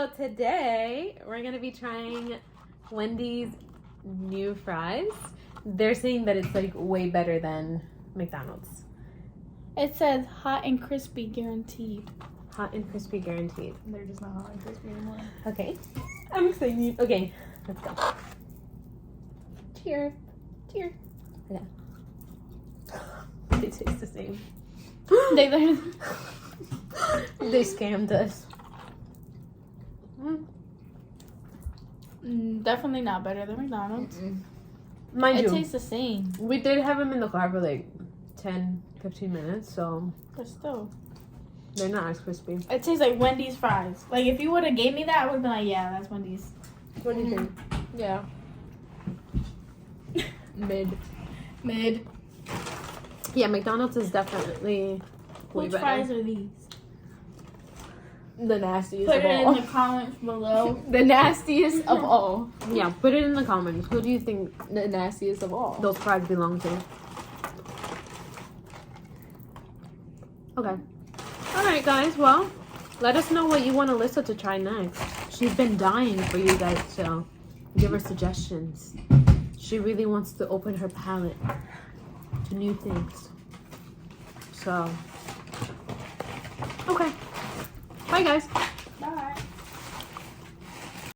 So today we're gonna be trying Wendy's new fries. They're saying that it's like way better than McDonald's. It says hot and crispy guaranteed. Hot and crispy guaranteed. They're just not hot and crispy anymore. Okay. I'm excited. Okay, let's go. Cheers. Cheers. Okay. They taste the same. They scammed us. definitely not better than McDonald's. Mind It you, tastes the same. we did have them in the car for like 10-15 minutes, so But still. they're not as crispy. It tastes like Wendy's fries. Like, if you would have gave me that, I would have been like, yeah, that's Wendy's. What do you think? Yeah. Mid. Mid. Yeah, McDonald's is definitely way Which better. fries are these? The nastiest Put of it in all. the comments below. The nastiest of all. Yeah, put it in the comments. Who do you think The nastiest of all. those fries belong to? Okay. Alright, guys. Well, let us know what you want Alyssa to try next. She's been dying for you guys to give her suggestions. She really wants to open her palate to new things. So, okay. Bye, guys.